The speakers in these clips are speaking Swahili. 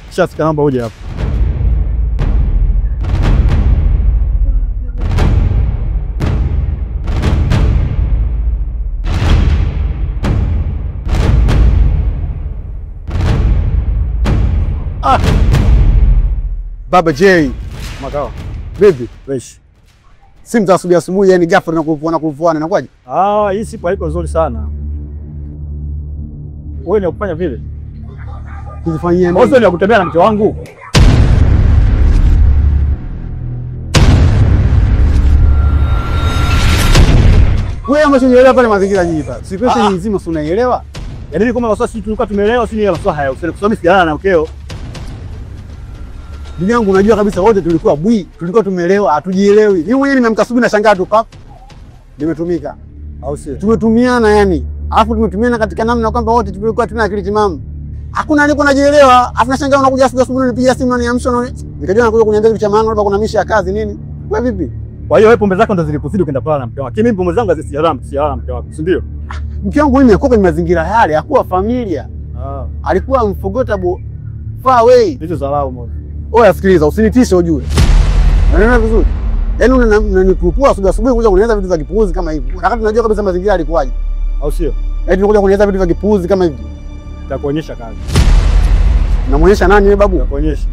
Shafika naomba uje hapa. Baba J. Makao. Baby, Wesh. simu za asubuhi yani ghafla na kuvuana inakuwaje? Hii sipo haiko nzuri sana. Wewe ni kufanya vile? Kuzifanyia nini? Wewe ni kutembea na mke wangu. Wewe umeshaelewa pale mazingira nyingi pale. Situation nzima si unaelewa? Yaani kama wasasi sisi tulikuwa tumeelewa, si ni masuala haya. Useme sijalala na mkeo. Ndugu yangu unajua kabisa wote tulikuwa tumeelewa, hatujielewi. Mimi mwenyewe nimeamka asubuhi na shangaa tu pap. Nimetumika. Au sio? Tumetumiana yani. Alafu tumetumiana katika namna kwamba wote tulikuwa tuna akili timamu. Hakuna aliyekuwa anajielewa. Alafu nashangaa unakuja asubuhi unipigia simu na niamsha na nikajua nakuja kuniambia kitu cha maana labda kuna misha ya kazi nini. Wewe vipi? Kwa hiyo wewe pombe zako ndo zilipozidi ukaenda kulala na mke wako. Mimi pombe zangu hazijalala na mke wako, si ndio? Mke wangu mimi alikuwa kwenye mazingira yale, hakuwa familia. Alikuwa unforgettable far away. Hizo dharau moja. Oya sikiliza, usinitishe ujue. Unaona vizuri? Yaani unanikurupua asubuhi kuja kunieleza vitu vya kipuuzi kama hivi. Wakati unajua kabisa mazingira yalikuwaje. Au sio? Eti unakuja kunieleza vitu vya kipuuzi kama hivi. Nitakuonyesha kazi. Unamuonyesha nani wewe babu? Nitakuonyesha.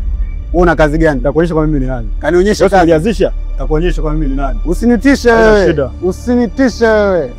Wewe una kazi gani? Nitakuonyesha kwa mimi ni nani. Kanionyesha kazi. Ulianzisha? Nitakuonyesha kwa mimi ni nani. Usinitishe wewe. Usinitishe wewe.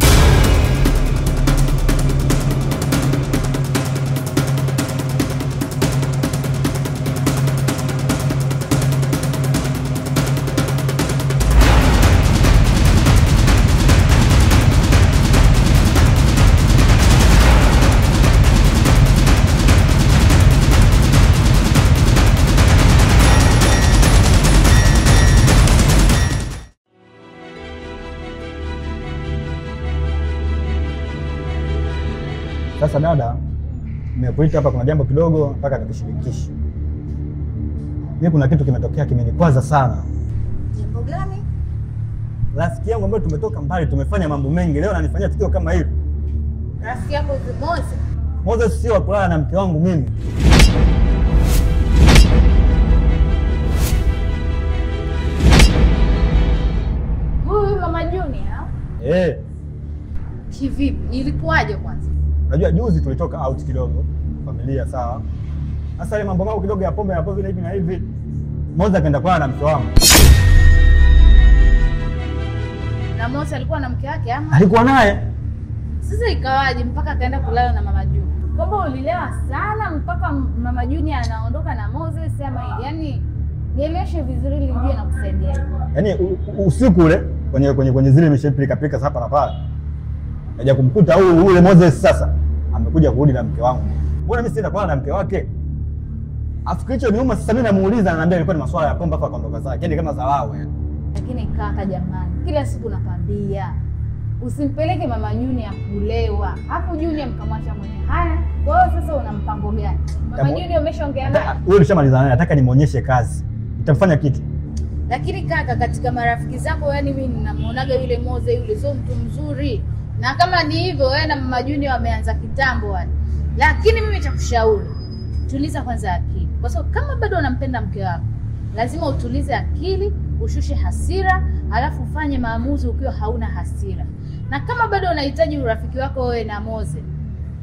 Sasa dada, nimekuita hapa kuna jambo kidogo mpaka nikushirikishe. Mimi kuna kitu kimetokea kimenikwaza sana. Jambo gani? Rafiki yangu ambaye tumetoka mbali, tumefanya mambo mengi, leo ananifanyia tukio kama hili. Rafiki yako Moses? Moses sio kulala na mke wangu mimi. Huyu Mama Junior? Kivipi? Ilikuwaje kwanza? Unajua juzi tulitoka out kidogo, familia sawa. Sasa ile mambo kidogo ya pombe hapo vile hivi na hivi. Moses akaenda kulala na mke wangu. Na Moses alikuwa na mke wake ama? Alikuwa naye. Sasa ikawaje mpaka akaenda kulala na Mama Junior? Kwamba ulilewa sana mpaka Mama Junior anaondoka na Moses ama yani nieleweshe vizuri ili nijue na kusaidia. Yaani usiku ule kwenye zile mishepilika pika hapa na pale. Naja kumkuta ule Moses sasa amekuja kurudi na mke wangu. Mbona mimi sienda kulala na mke wake? Afu kicho niuma sasa mimi namuuliza ananiambia ilikuwa ni masuala ya pombe hapa kaondoka zake. Yaani kama dharau yani. Lakini kaka jamani, kila siku nakwambia usimpeleke Mama Junior kulewa. Hapo Junior mkamwacha mwenye haya. Kwa hiyo sasa una mpango gani? Mama Junior umeshaongea naye? Wewe ulishamaliza naye, nataka nimuonyeshe kazi. Itamfanya kitu. Lakini kaka, katika marafiki zako yani mimi ninamuonaga yule Moses yule sio mtu mzuri. Na kama ni hivyo wewe na Mama Junior wameanza kitambo wale. Lakini mimi nitakushauri tuliza kwanza akili. Kwa sababu kama bado unampenda mke wako, lazima utulize akili, ushushe hasira, alafu ufanye maamuzi ukiwa hauna hasira. Na kama bado unahitaji urafiki wako wewe na Moses,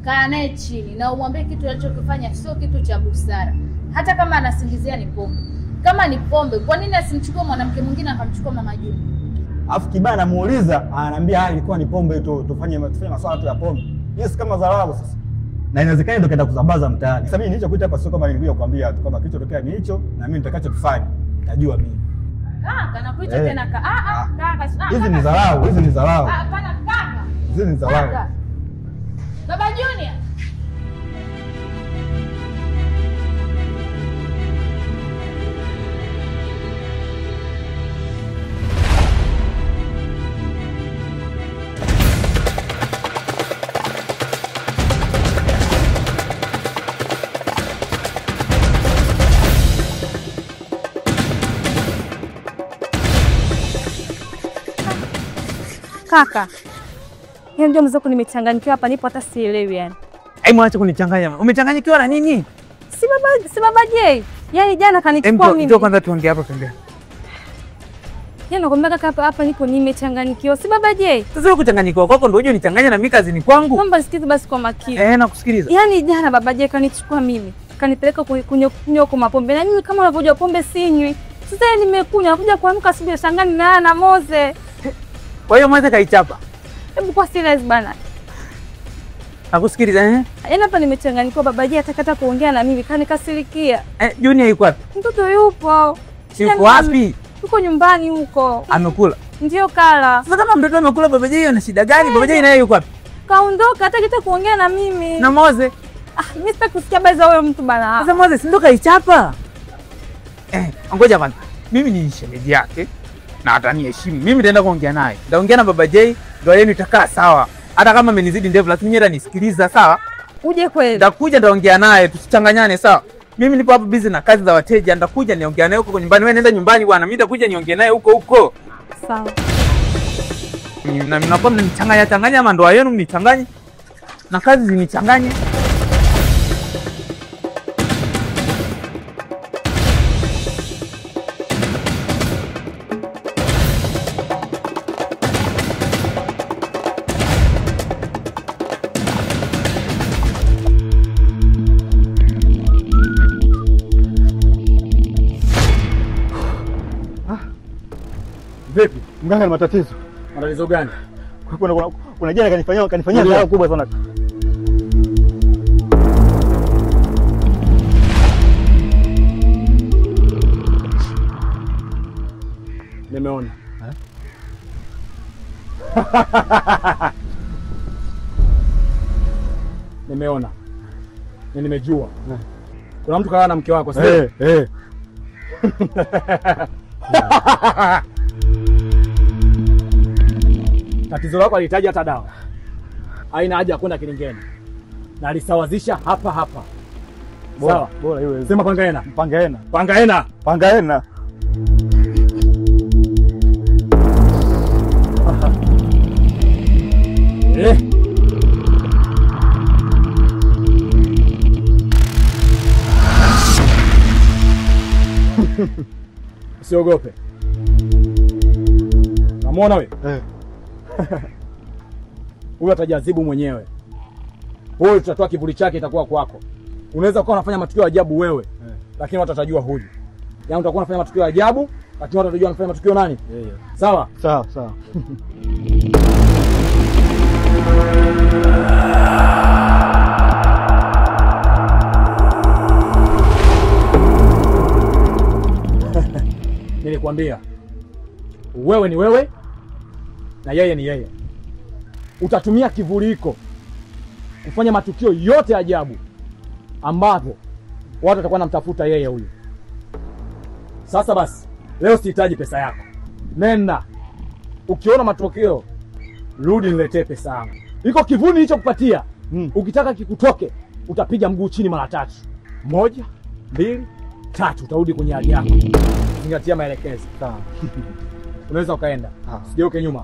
kaa naye chini na umwambie kitu alichokifanya sio kitu cha busara. Hata kama anasingizia ni pombe. Kama ni pombe, kwa nini asimchukue mwanamke mwingine akamchukua Mama Junior? Afu kibaya namuuliza, ananiambia ilikuwa ni pombe tu, tufanye masuala tu ya pombe. Yes, kama dharau sasa. Na inawezekana ndio kaenda kusambaza mtaani. Sasa mimi nilichokuita hapa sio kama nilikuja kukwambia tu kama kilichotokea ni hicho na mimi nitakachokifanya najua mimi. Kaka nakuita tena kaka. Hizi ni dharau, hizi ni dharau. Hapana kaka. Hizi ni dharau. Baba Junior. Kaka, yeye ndio nimechanganyikiwa hapa, nipo hata sielewi yani. Mwache kunichanganya. Umechanganyikiwa na nini? Si baba Si baba J. Yaani jana kanichukua mimi. Ndio kwanza tuongee hapa pembeni. Yaani nakwambia kaka hapa niko nimechanganyikiwa. Si baba J. Sasa wewe kuchanganyikiwa kwako ndio unje nichanganya na mimi kazini kwangu. Naomba sikize basi kwa makini. Nakusikiliza. Yaani jana baba J kanichukua mimi. Kanipeleka kunywa kwa mapombe. Na mimi kama unavyojua pombe sinywi. Sasa nimekunywa nakuja kuamka asubuhi shangani na Moze. Kwa hiyo Moze kaichapa. Hebu kwa serious bana. Nakusikiliza Yaani hapa nimechanganyikiwa baba J atakata kuongea na mimi kanikasirikia. Junior yuko wapi? Mtoto yupo. Yuko wapi? Yuko nyumbani huko. Amekula. Ndio kala. Sasa kama mtoto amekula baba J ana shida gani? Baba J naye yuko wapi? Kaondoka hata kuongea na mimi. Na Moze? Mimi sitaki kusikia habari za huyo mtu bana. Sasa Moze si ndo kaichapa? Ngoja kwanza. Mimi ni shemeji yake na ataniheshimu. Mimi nitaenda kuongea naye. Nitaongea na baba J, ndio yeye nitakaa sawa. Hata kama amenizidi ndevu lakini yeye atanisikiliza sawa? Uje kweli. Nitakuja nitaongea naye tusichanganyane sawa? Mimi nipo hapa busy na kazi za wateja, nitakuja niongea naye huko nyumbani. Wewe nenda nyumbani bwana, mimi nitakuja niongee naye huko. Sawa. Na mnakuwa mnanichanganya ama ndoa yenu mnichanganye? Na kazi zinichanganye. Vipi? Mganga na matatizo. Matatizo gani? Kuna jana kanifanyia dharau kubwa sana. Nimeona. Nimeona. Na nimejua. Kuna mtu kalala na mke wako sasa. Tatizo lako alihitaji hata dawa. Haina haja kwenda kilingeni. Na alisawazisha hapa. Sawa. Bora iwe. Sema pangaena. Pangaena. Usiogope. Unamuona wewe? Huyu atajiadhibu mwenyewe. Wewe utatoa kivuli chake itakuwa kwako. Unaweza kuwa unafanya matukio ya ajabu wewe, lakini watu watajua huyu. Yaani utakuwa unafanya matukio ya ajabu, lakini watu watajua unafanya matukio nani? Sawa? Sawa. Nilikwambia. Wewe ni wewe na yeye ni yeye. Utatumia kivuli hiko kufanya matukio yote ajabu ambapo watu watakuwa namtafuta yeye huyu. Sasa basi, leo sihitaji pesa yako. Nenda. Ukiona matokeo, rudi niletee pesa yangu. Iko kivuli hicho kupatia. Ukitaka kikutoke, utapiga mguu chini mara 3. 1, 2, 3 utarudi kwenye hali yako. Zingatia maelekezo. Sawa. Unaweza ukaenda. Usigeuke nyuma.